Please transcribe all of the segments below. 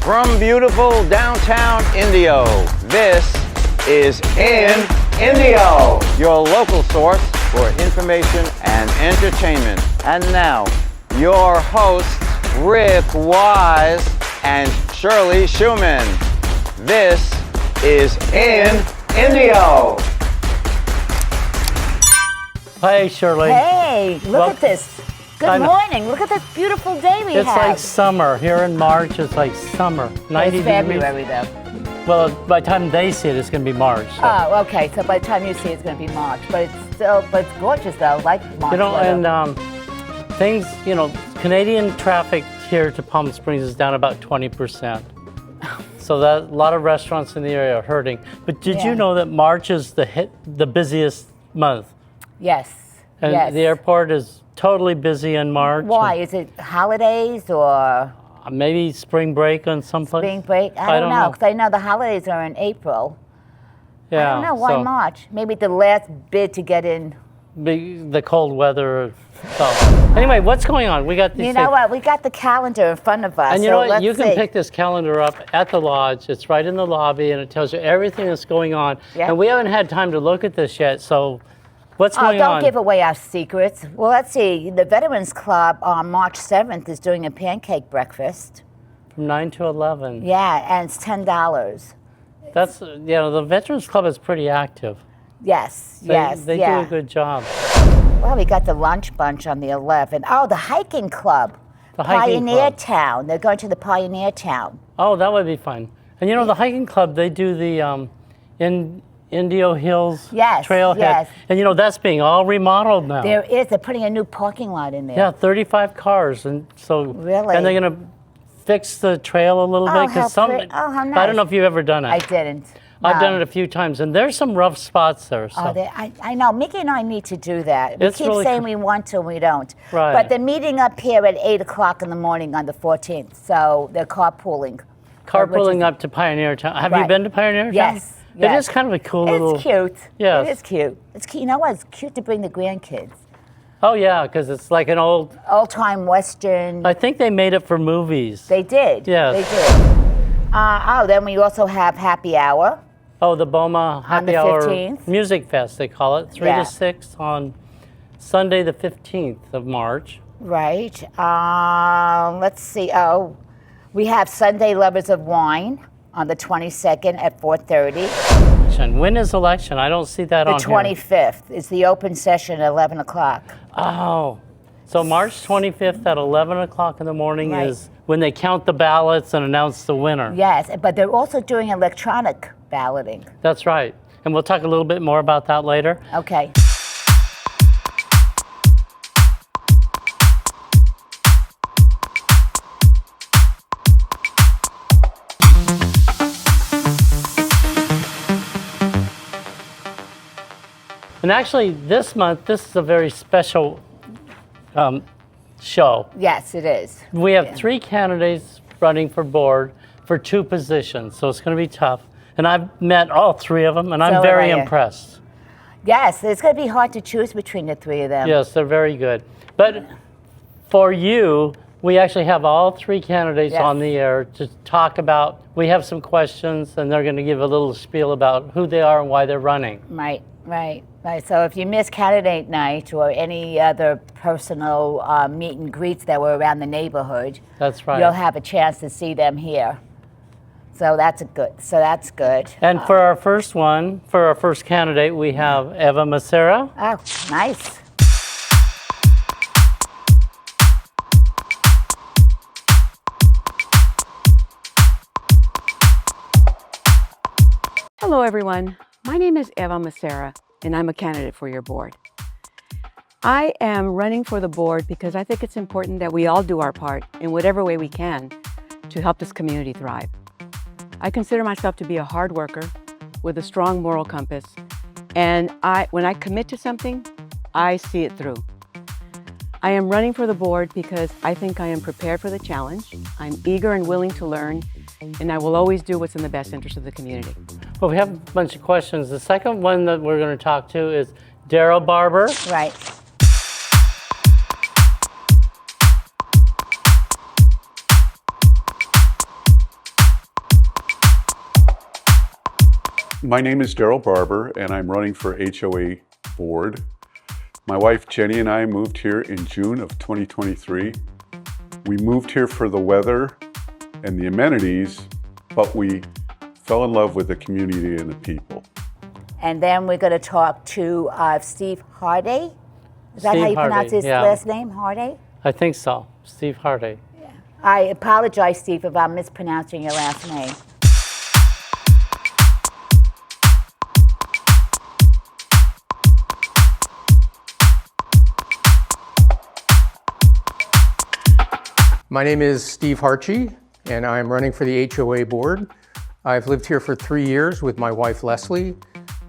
From beautiful downtown Indio, this is INDIO, your local source for information and entertainment. And now, your hosts, Rick Wise and Shirley Schumann. This is INDIO. Hi, Shirley. Hey, look at this. Good morning. Look at this beautiful day we have. It's like summer. Here in March, it's like summer. 90 it's February, though. Well, by the time they see it, it's going to be March. So. Oh, okay. So by the time you see it, it's going to be March. But it's gorgeous, though, like March. You know, and things, you know, Canadian traffic here to Palm Springs is down about 20%. So that a lot of restaurants in the area are hurting. But did you know that March is the busiest month? Yes. And the airport is totally busy in March. Why? Is it holidays or? Maybe spring break on some place? Spring break? I don't know, because I know the holidays are in April. Yeah. I don't know, why March? Maybe the last bid to get in. The cold weather. So anyway, what's going on? We got these. You know what? We got the calendar in front of us. And you know what? You can pick this calendar up at the lodge. It's right in the lobby, and it tells you everything that's going on. Yeah. And we haven't had time to look at this yet, so what's going on? Don't give away our secrets. Well, let's see. The Veterans Club on March 7th is doing a pancake breakfast. From 9 to 11. Yeah, and it's $10. That's, the Veterans Club is pretty active. Yes, They do a good job. Well, we got the lunch bunch on the 11th. Oh, the hiking club. The hiking Pioneer club. Town. They're going to the Pioneer Town. Oh, that would be fun. And you know, the hiking club, they do the Indio Hills Trailhead. Yes. And you know, that's being all remodeled now. There is. They're putting a new parking lot in there. Yeah, 35 cars. And so, really? And they're going to fix the trail a little bit. How nice. I don't know if you've ever done it. I didn't. I've done it a few times, and there's some rough spots there. So. I know. Mickey and I need to do that. We keep really saying we want to, and we don't. Right. But they're meeting up here at 8 o'clock in the morning on the 14th, so they're carpooling. Carpooling up to Pioneer Town. Have you been to Pioneer Town? Yes. It is kind of a cool little... It's cute. Yes. It is cute. It's cute. You know what? It's cute to bring the grandkids. Oh, yeah, because it's like an old-time Western. I think they made it for movies. They did. Yes. They did. Then we also have happy hour. Oh, the Boma Happy Hour 15th. Music Fest, they call it, 3 to 6 on Sunday the 15th of March. Right. Let's see. Oh, we have Sunday Lovers of Wine on the 22nd at 4:30. When is election? I don't see that on here. The 25th is the open session at 11 o'clock. Oh, so March 25th at 11 o'clock in the morning is when they count the ballots and announce the winner. Yes, but they're also doing electronic balloting. That's right. And we'll talk a little bit more about that later. Okay. And actually, this month, this is a very special show. Yes, it is. We have 3 candidates running for board for 2 positions, so it's going to be tough. And I've met all 3 of them, and I'm very impressed. Yes, it's going to be hard to choose between the 3 of them. Yes, they're very good. But for you, we actually have all 3 candidates on the air to talk about. We have some questions, and they're going to give a little spiel about who they are and why they're running. Right. So if you miss candidate night or any other personal meet and greets that were around the neighborhood, that's right. You'll have a chance to see them here. So that's good. And for our first one, for our first candidate, we have Eva Macera. Oh, nice. Hello, everyone. My name is Eva Macera, and I'm a candidate for your board. I am running for the board because I think it's important that we all do our part in whatever way we can to help this community thrive. I consider myself to be a hard worker with a strong moral compass, and when I commit to something, I see it through. I am running for the board because I think I am prepared for the challenge. I'm eager and willing to learn, and I will always do what's in the best interest of the community. Well, we have a bunch of questions. The second one that we're going to talk to is Darryl Barber. Right. My name is Daryl Barber, and I'm running for HOA board. My wife Jenny and I moved here in June of 2023. We moved here for the weather and the amenities, but we fell in love with the community and the people. And then we're going to talk to Steve Harchi. Is that Steve how you pronounce Harchi, his yeah. last name, Harchi? I think so. Steve Harchi. I apologize, Steve, if I'm mispronouncing your last name. My name is Steve Harchi, and I'm running for the HOA board. I've lived here for 3 years with my wife, Leslie.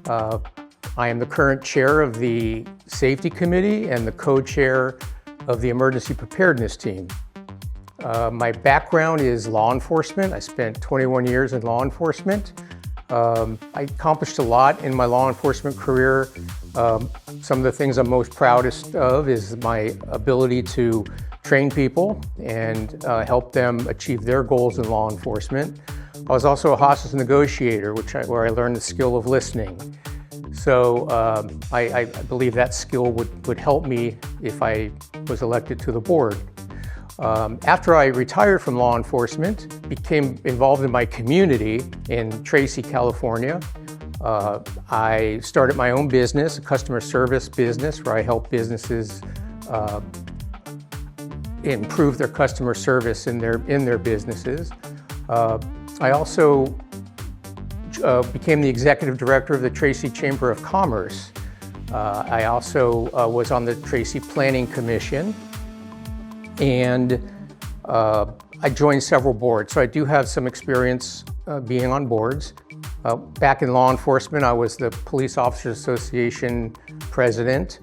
I am the current chair of the safety committee and the co-chair of the emergency preparedness team. My background is law enforcement. I spent 21 years in law enforcement. I accomplished a lot in my law enforcement career. Some of the things I'm most proudest of is my ability to train people and help them achieve their goals in law enforcement. I was also a hostage negotiator, where I learned the skill of listening. So I believe that skill would help me if I was elected to the board. After I retired from law enforcement, became involved in my community in Tracy, California. I started my own business, a customer service business, where I help businesses improve their customer service in their businesses. I also became the executive director of the Tracy Chamber of Commerce. I also was on the Tracy Planning Commission, and I joined several boards. So I do have some experience being on boards. Back in law enforcement, I was the Police Officers Association president.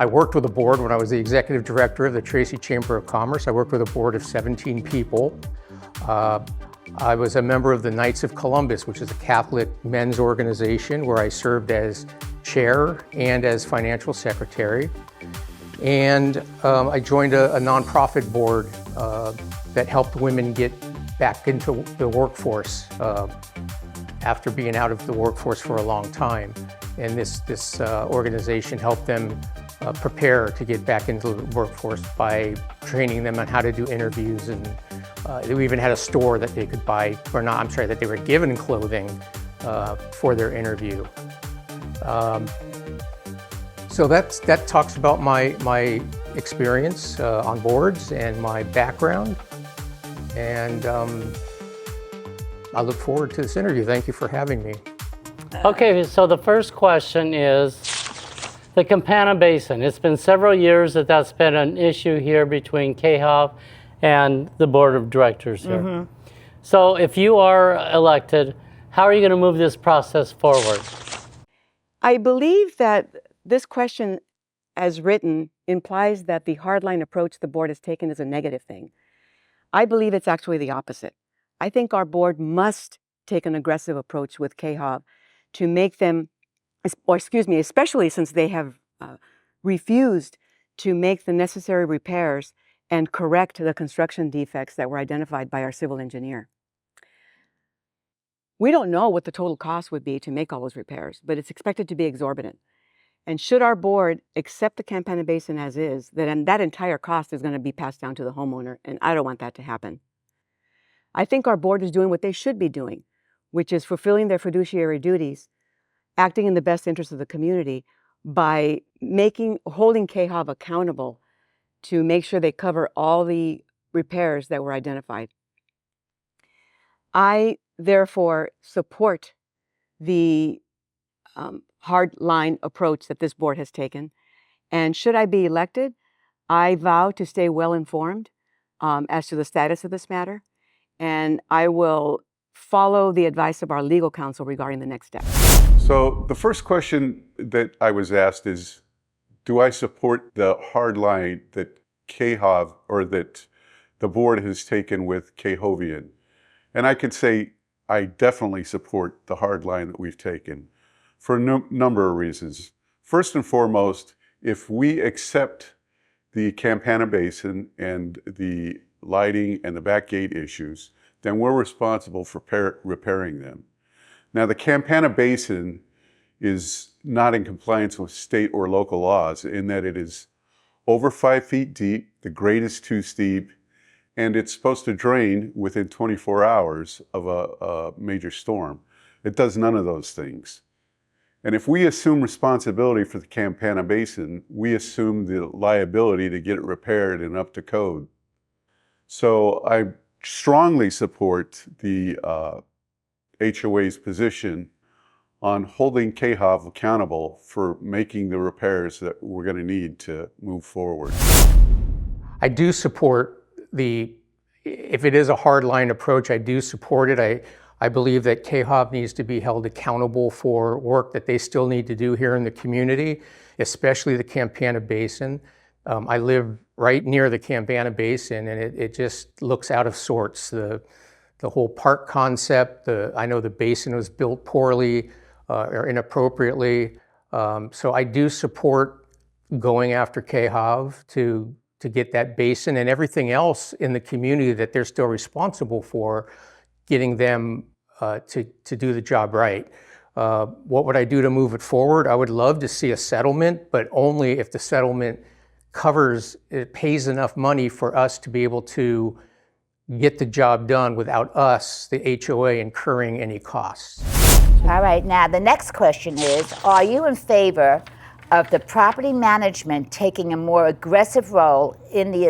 I worked with a board when I was the executive director of the Tracy Chamber of Commerce. I worked with a board of 17 people. I was a member of the Knights of Columbus, which is a Catholic men's organization where I served as chair and as financial secretary. And I joined a nonprofit board that helped women get back into the workforce after being out of the workforce for a long time. And this organization helped them prepare to get back into the workforce by training them on how to do interviews, and we even had a store that they could buy, or not, I'm sorry, that they were given clothing for their interview. So that talks about my experience on boards and my background, and I look forward to this interview. Thank you for having me. Okay, so the first question is the Campana Basin. It's been several years that's been an issue here between KHOV and the board of directors here. Mm-hmm. So if you are elected, how are you going to move this process forward? I believe that this question, as written, implies that the hardline approach the board has taken is a negative thing. I believe it's actually the opposite. I think our board must take an aggressive approach with KHOV to make them, or excuse me, especially since they have refused to make the necessary repairs and correct the construction defects that were identified by our civil engineer. We don't know what the total cost would be to make all those repairs, but it's expected to be exorbitant. And should our board accept the Campana Basin as is, then that entire cost is going to be passed down to the homeowner, and I don't want that to happen. I think our board is doing what they should be doing, which is fulfilling their fiduciary duties, acting in the best interest of the community by holding KHOV accountable to make sure they cover all the repairs that were identified. I, therefore, support the hard-line approach that this board has taken. And should I be elected, I vow to stay well-informed as to the status of this matter, and I will follow the advice of our legal counsel regarding the next step. So the first question that I was asked is, do I support the hard line that KHOV, or that the board has taken with Hovnanian? And I could say I definitely support the hard line that we've taken for a number of reasons. First and foremost, if we accept the Campana Basin and the lighting and the back gate issues, then we're responsible for repairing them. Now, the Campana Basin is not in compliance with state or local laws in that it is over 5 feet deep, the grade is too steep, and it's supposed to drain within 24 hours of a major storm. It does none of those things. And if we assume responsibility for the Campana Basin, we assume the liability to get it repaired and up to code. So I strongly support the HOA's position on holding KHOV accountable for making the repairs that we're going to need to move forward. I do support if it is a hardline approach, I do support it. I believe that KHOV needs to be held accountable for work that they still need to do here in the community, especially the Campana Basin. I live right near the Campana Basin, and it just looks out of sorts. The whole park concept, I know the basin was built poorly or inappropriately. So I do support going after KHOV to get that basin and everything else in the community that they're still responsible for, getting them to do the job right. What would I do to move it forward? I would love to see a settlement, but only if the settlement pays enough money for us to be able to get the job done without us, the HOA, incurring any costs. All right, now the next question is, are you in favor of the property management taking a more aggressive role in the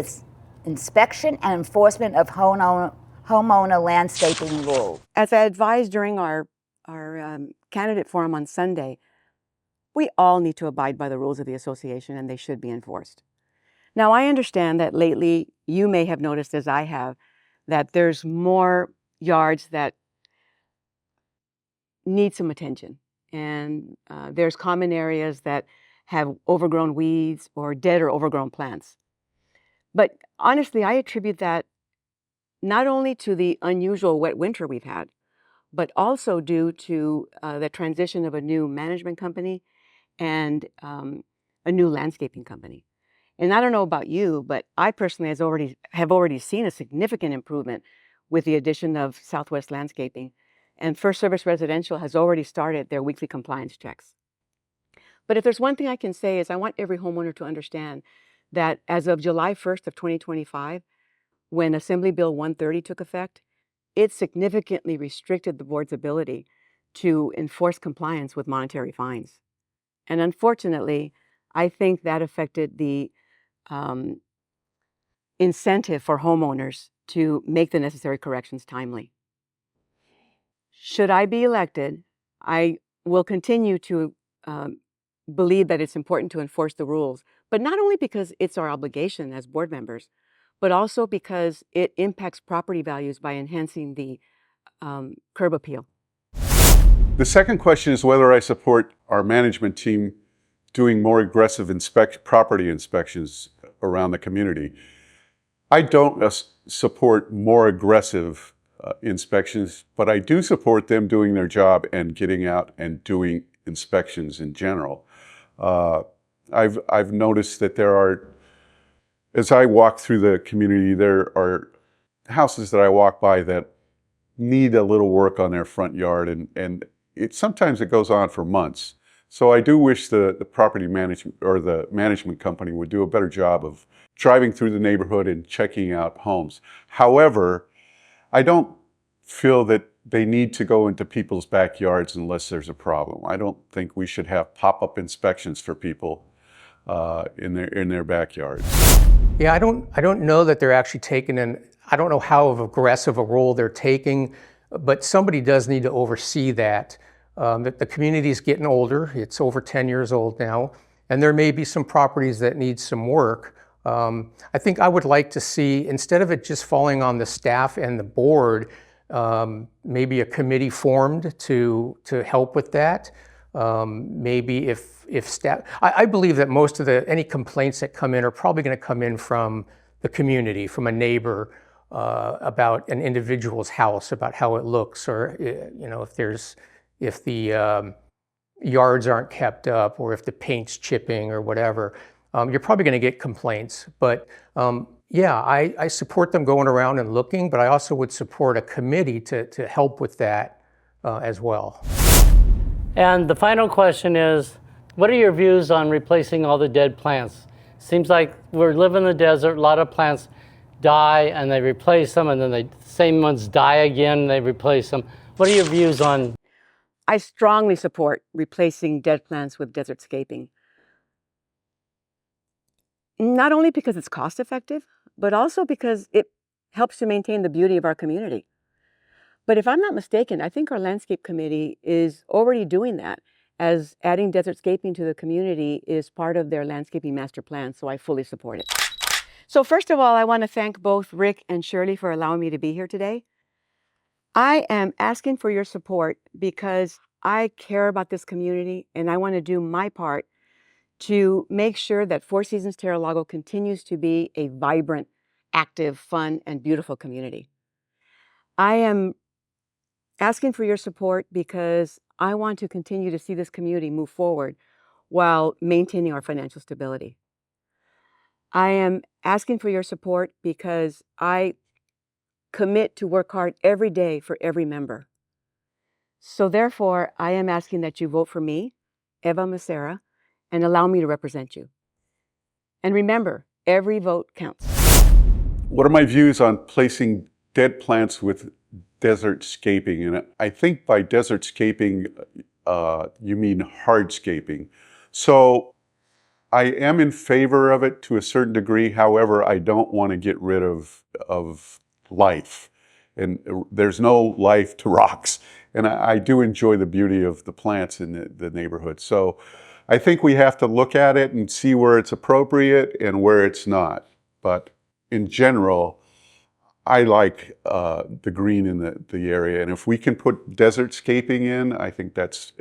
inspection and enforcement of homeowner landscaping rules? As I advised during our candidate forum on Sunday, we all need to abide by the rules of the association, and they should be enforced. Now, I understand that lately you may have noticed, as I have, that there's more yards that need some attention. And there's common areas that have overgrown weeds or dead or overgrown plants. But honestly, I attribute that not only to the unusual wet winter we've had, but also due to the transition of a new management company and a new landscaping company. And I don't know about you, but I personally have already seen a significant improvement with the addition of Southwest Landscaping. And First Service Residential has already started their weekly compliance checks. But if there's one thing I can say is I want every homeowner to understand that as of July 1st of 2025, when Assembly Bill 130 took effect, it significantly restricted the board's ability to enforce compliance with monetary fines. And unfortunately, I think that affected the incentive for homeowners to make the necessary corrections timely. Should I be elected, I will continue to believe that it's important to enforce the rules, but not only because it's our obligation as board members, but also because it impacts property values by enhancing the curb appeal. The second question is whether I support our management team doing more aggressive property inspections around the community. I don't support more aggressive inspections, but I do support them doing their job and getting out and doing inspections in general. I've noticed that there are, as I walk through the community, there are houses that I walk by that need a little work on their front yard, and sometimes it goes on for months. So I do wish the property management or the management company would do a better job of driving through the neighborhood and checking out homes. However, I don't feel that they need to go into people's backyards unless there's a problem. I don't think we should have pop-up inspections for people in their backyards. Yeah, I don't know that they're actually taking I don't know how aggressive a role they're taking, but somebody does need to oversee that. That the community is getting older. It's over 10 years old now, and there may be some properties that need some work. I think I would like to see, instead of it just falling on the staff and the board, maybe a committee formed to help with that. Maybe if staff, I believe that most of any complaints that come in are probably going to come in from the community, from a neighbor about an individual's house, about how it looks, or if the yards aren't kept up, or if the paint's chipping or whatever. You're probably going to get complaints, but Yeah, I support them going around and looking, but I also would support a committee to help with that as well. And the final question is, what are your views on replacing all the dead plants? Seems like we're living in the desert, a lot of plants die and they replace them, and then the same ones die again and they replace them. What are your views on? I strongly support replacing dead plants with desertscaping. Not only because it's cost effective, but also because it helps to maintain the beauty of our community. But if I'm not mistaken, I think our landscape committee is already doing that, as adding desertscaping to the community is part of their landscaping master plan, so I fully support it. So first of all, I want to thank both Rick and Shirley for allowing me to be here today. I am asking for your support because I care about this community and I want to do my part to make sure that Four Seasons Terra Lago continues to be a vibrant, active, fun, and beautiful community. I am asking for your support because I want to continue to see this community move forward while maintaining our financial stability. I am asking for your support because I commit to work hard every day for every member. So therefore, I am asking that you vote for me, Eva Macera, and allow me to represent you. And remember, every vote counts. What are my views on placing dead plants with desertscaping? And I think by desertscaping, you mean hardscaping. So I am in favor of it to a certain degree. However, I don't want to get rid of life. And there's no life to rocks. And I do enjoy the beauty of the plants in the neighborhood. So I think we have to look at it and see where it's appropriate and where it's not. But in general, I like the green in the area. And if we can put desertscaping in, I think that's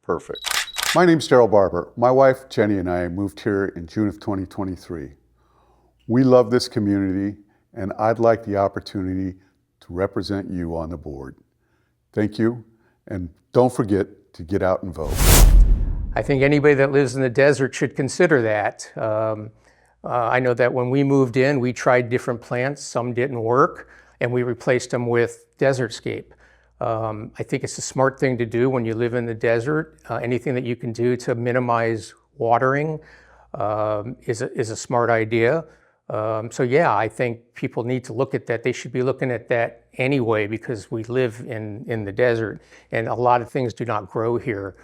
perfect. My name's Daryl Barber. My wife, Jenny, and I moved here in June of 2023. We love this community, and I'd like the opportunity to represent you on the board. Thank you, and don't forget to get out and vote. I think anybody that lives in the desert should consider that. I know that when we moved in, we tried different plants. Some didn't work, and we replaced them with desertscape. I think it's a smart thing to do when you live in the desert. Anything that you can do to minimize watering is a smart idea. So yeah, I think people need to look at that. They should be looking at that anyway, because we live in the desert and a lot of things do not grow here.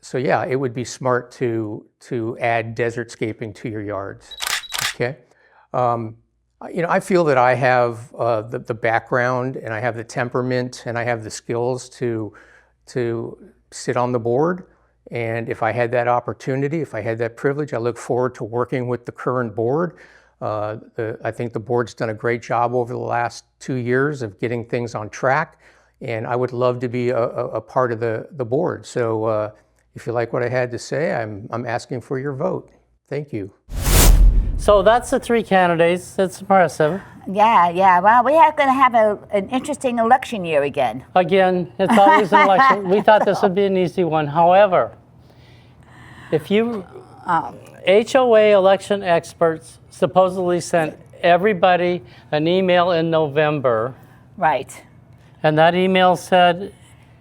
So yeah, it would be smart to add desertscaping to your yards. Okay. You know, I feel that I have the background and I have the temperament and I have the skills to sit on the board. And if I had that opportunity, if I had that privilege, I look forward to working with the current board. I think the board's done a great job over the last 2 years of getting things on track. And I would love to be a part of the board. So if you like what I had to say, I'm asking for your vote. Thank you. So that's the three candidates. That's impressive. Yeah. Well, we are going to have an interesting election year again. Again, it's always an election. We thought this would be an easy one. However, if you, HOA election experts supposedly sent everybody an email in November. Right. And that email said,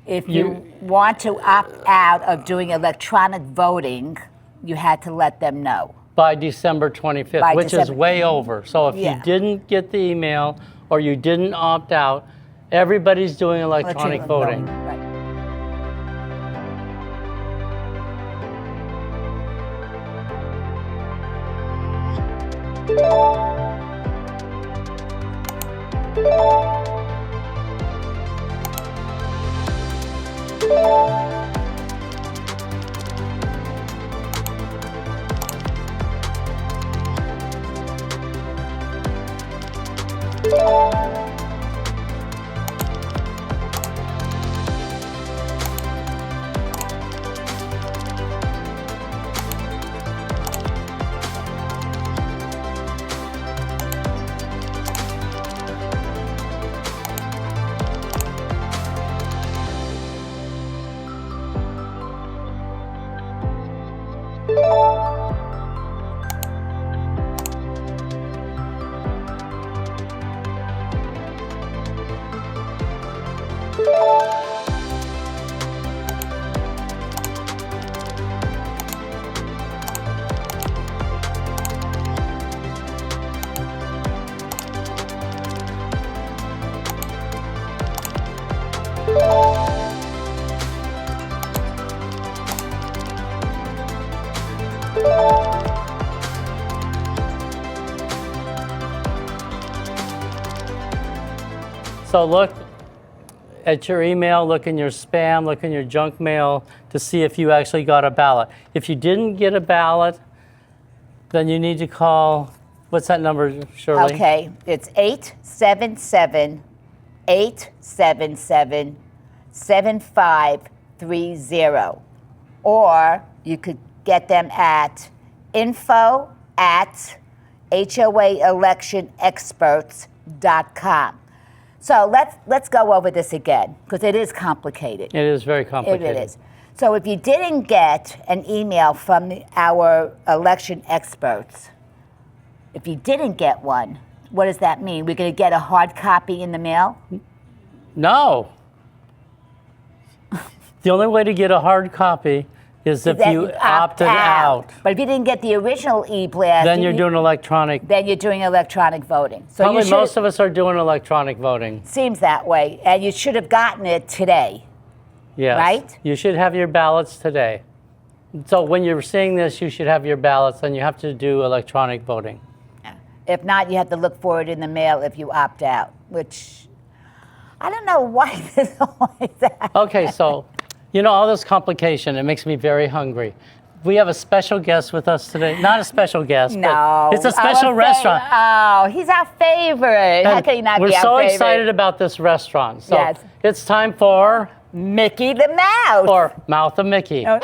if you want to opt out of doing electronic voting, you had to let them know. By December 25th, which is way over. So if you didn't get the email or you didn't opt out, everybody's doing electronic voting. Right. So look at your email, look in your spam, look in your junk mail to see if you actually got a ballot. If you didn't get a ballot, then you need to call, what's that number, Shirley? Okay, it's 877-877-7530. Or you could get them at info@hoaelectionexperts.com. So let's go over this again, because it is complicated. It is very complicated. It is. So if you didn't get an email from our election experts, if you didn't get one, what does that mean? We're going to get a hard copy in the mail? No. The only way to get a hard copy is if That you opted out. But if you didn't get the original e-blast, Then you're doing electronic. then you're doing electronic voting. So Probably you should, most of us are doing electronic voting. seems that way, and you should have gotten it today. Yes. Right? You should have your ballots today. So when you're seeing this, you should have your ballots, and you have to do electronic voting. If not, you have to look for it in the mail if you opt out, which I don't know why there's always that. Okay, so, you know, all this complication, it makes me very hungry. We have a special guest with us today. Not a special guest, No. but it's a special Our restaurant. Oh, he's our favorite. How And can he not we're be our so favorite? excited about this restaurant. So Yes. it's time for Mickey the Mouse. or Mouth of Mickey. Oh.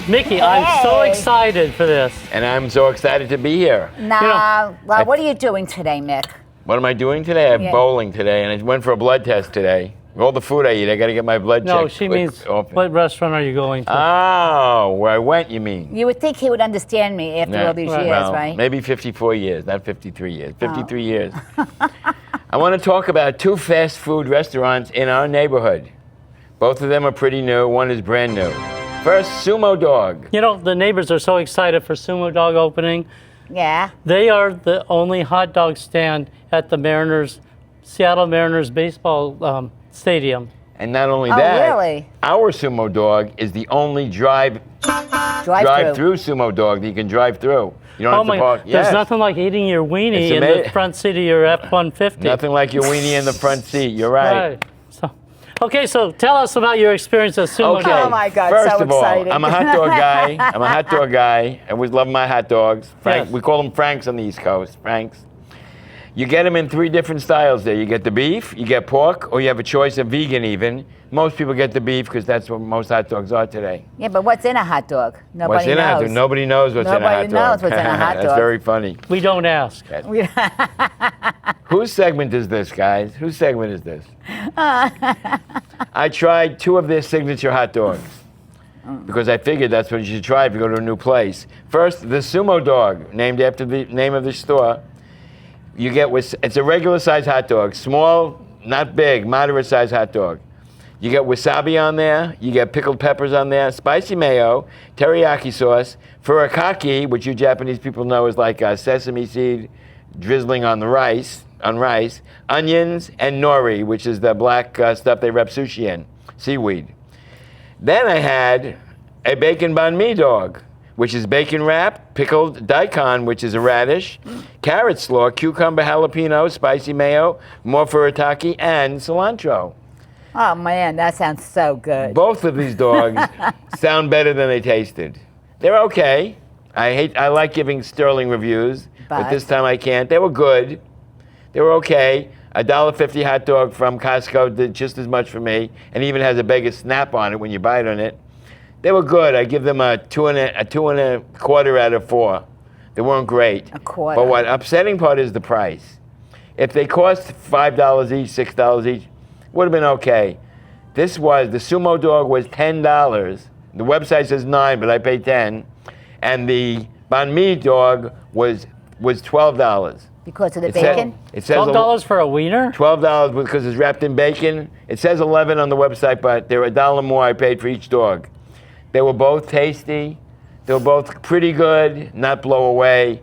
Mickey, I'm so Hey. excited for this. And I'm so excited to be here. Nah, well, what are you doing today, Mick? What am I doing today? I have Yeah. bowling today, and I went for a blood test today. All the food I eat, I got to get my blood No, checked. she quick, means, often. what restaurant are you going to? Oh, where I went, you mean? You would think he would understand me after all these Right. years, Well, right? maybe 54 years, not 53 years. 53 years. I want to talk about two fast food restaurants in our neighborhood. Both of them are pretty new. One is brand new. First, Sumo Dog. You know, the neighbors are so excited for Sumo Dog opening. Yeah. They are the only hot dog stand at the Mariners, Seattle Mariners baseball stadium. And not only Oh, that, really? our Sumo Dog is the only drive-through Sumo Dog that you can drive through. You don't Oh have to my! park. There's Yes. nothing like eating your weenie It's in the amazing. front seat of your F-150. Nothing like your weenie in the front seat. You're right. Right. So, okay, so tell us about your experience at Sumo Okay. Dog. Oh my God, First so of all, exciting. I'm a hot dog guy. I always love my hot dogs. Frank, Yes. We call them Franks on the East Coast. Franks. You get them in 3 different styles there. You get the beef, you get pork, or you have a choice of vegan even. Most people get the beef because that's what most hot dogs are today. Yeah, but what's in a hot dog? Nobody What's in a hot knows. dog? Nobody knows what's in a hot Nobody dog. knows what's in a hot That's dog. very funny. We don't ask. Whose segment is this, guys? Whose segment is this? I tried 2 of their signature hot dogs because I figured that's what you should try if you go to a new place. First, the Sumo Dog, named after the name of the store. You get it's a regular size hot dog, small, not big, moderate size hot dog. You get wasabi on there, you get pickled peppers on there, spicy mayo, teriyaki sauce, furikake, which you Japanese people know is like sesame seed drizzling on rice, onions, and nori, which is the black stuff they wrap sushi in, seaweed. Then I had a bacon banh mi dog, which is bacon wrap, pickled daikon, which is a radish, carrot slaw, cucumber, jalapeno, spicy mayo, more furikake, and cilantro. Oh man, that sounds so good. Both of these dogs sound better than they tasted. They're okay. I like giving sterling reviews, but this time I can't. They were good. They were okay. $1.50 hot dog from Costco did just as much for me, and even has a bag of snap on it when you bite on it. They were good. I give them a 2.25 out of 4. They weren't great. A quarter. But what upsetting part is the price. If they cost $5 each, $6 each, would have been okay. The Sumo Dog was $10. The website says 9, but I paid 10. And the banh mi dog was $12. Because of the It said- bacon? It says $12 for a wiener? $12 because it's wrapped in bacon. It says 11 on the website, but they're $1 more I paid for each dog. They were both tasty. They were both pretty good, not blow away.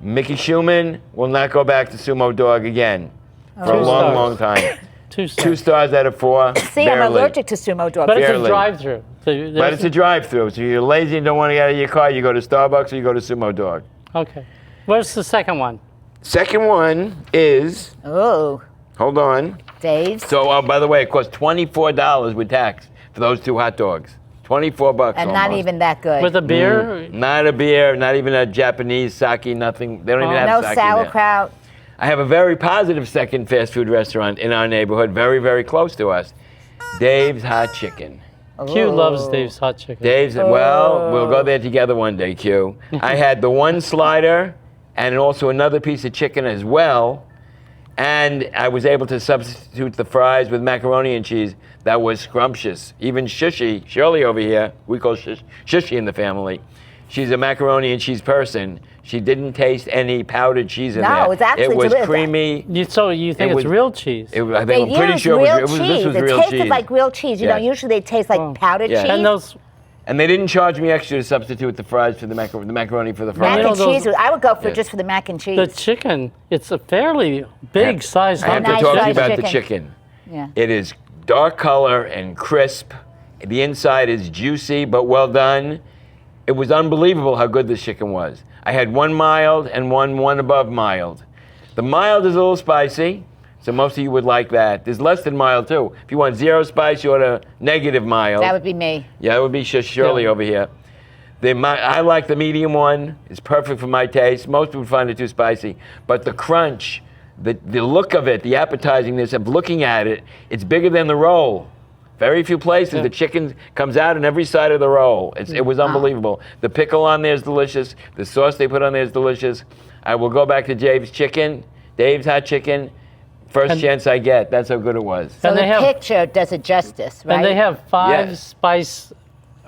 Mickey Schumann will not go back to Sumo Dog again for a Two long, stars. long time. 2 stars out of 4. See, barely. I'm allergic to sumo dogs. But it's a Barely. drive-through. So But it's a drive-through. So you're lazy and don't want to get out of your car, you go to Starbucks or you go to Sumo Dog. Okay. Where's the second one? Second one is, Oh, hold on. Dave. So, by the way, it costs $24 with tax for those 2 hot dogs. $24 And almost. not even that good. With a beer? Not a beer, not even a Japanese sake, nothing. They don't even have no sake there. sauerkraut. I have a very positive second fast food restaurant in our neighborhood, very, very close to us. Dave's Hot Chicken. Q loves Dave's Hot Chicken. Dave's, well, we'll go there together one day, Q. I had the 1 slider and also another piece of chicken as well. And I was able to substitute the fries with macaroni and cheese. That was scrumptious. Even Shushy, Shirley over here, we call Shushy in the family. She's a macaroni and cheese person. She didn't taste any powdered cheese in there. No, it's actually it was delicious. creamy. So you think It it's was- real cheese? I'm They pretty use sure real it was, cheese. this was It real tasted cheese. like real cheese. You know, Yes. usually they taste like powdered Yeah. cheese. And those, And they didn't charge me extra to substitute the fries for the macaroni for the mac fries. You know and those- cheese. I would go for Yes. just for the mac and cheese. the chicken, it's a fairly big size I have hot to nice talk to you fried about the chicken. chicken. Yeah. It is dark color and crisp. The inside is juicy but well done. It was unbelievable how good this chicken was. I had 1 mild and one above mild. The mild is a little spicy, so most of you would like that. There's less than mild too. If you want 0 spice, you order negative mild. That would be me. Yeah, it would be Shirley over here. I like the medium one. It's perfect for my taste. Most people find it too spicy. But the crunch, the look of it, the appetizingness of looking at it, it's bigger than the roll. Very few places, the chicken comes out on every side of the roll. It was unbelievable. The pickle on there is delicious. The sauce they put on there is delicious. I will go back to Dave's Hot Chicken, first chance I get. That's how good it was. So And the they have- picture does it justice, right? and they have 5 Yes. spice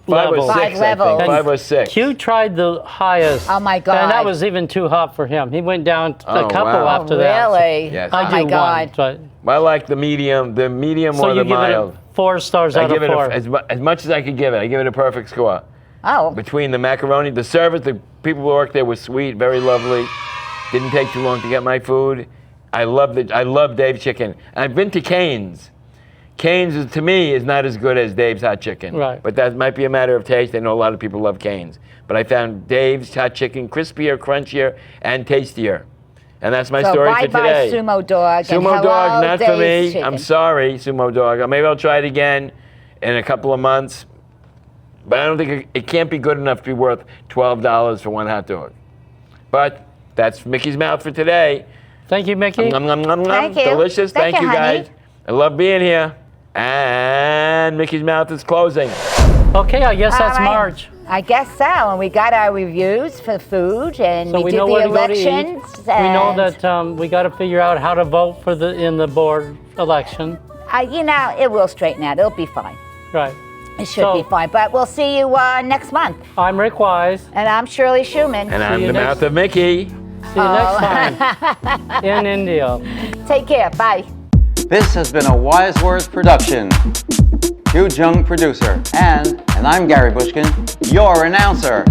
5 or levels. 6, 5 I levels. think. 5 or 6. Q tried the highest. Oh, my God. And that was even too hot for him. He went down a Oh, couple wow. after that. so Really? Yes. I Oh, do my God. one, but I like the medium so or you the give mild. it 4 stars I out give of it 4. as much as I could give it. I give it a perfect score. Oh. Between the macaroni, the service, the people who worked there were sweet, very lovely. Didn't take too long to get my food. I love Dave's Chicken. I've been to Cane's. Cane's, to me, is not as good as Dave's Hot Chicken. Right. But that might be a matter of taste. I know a lot of people love Cane's. But I found Dave's Hot Chicken crispier, crunchier, and tastier. And that's my So story bye for bye today. Sumo Dog. and Sumo hello, Dog, not for me. Dave's Chicken. I'm sorry, Sumo Dog. Maybe I'll try it again in a couple of months. But I don't think it can't be good enough to be worth $12 for 1 hot dog. But that's Mickey's Mouth for today. Thank you, Mickey. Nom, nom, nom, nom. Thank you. Delicious. Thank Thank you, you, honey. guys. I love being here. And Mickey's Mouth is closing. Okay, I guess that's All right. March. I guess so. And we got our reviews for food, and So we we did know the where to go to eat. elections. We know and, that we got to figure out how to vote in the board election. you know, it will straighten out. It'll be fine. Right. It should So- be fine. But we'll see you next month. I'm Rick Wise. And I'm Shirley Schumann. And I'm you the next- mouth of Mickey. See you next time in India. Take care. Bye. This has been a Wise Words production. Hugh Jung, producer, and I'm Gary Bushkin, your announcer.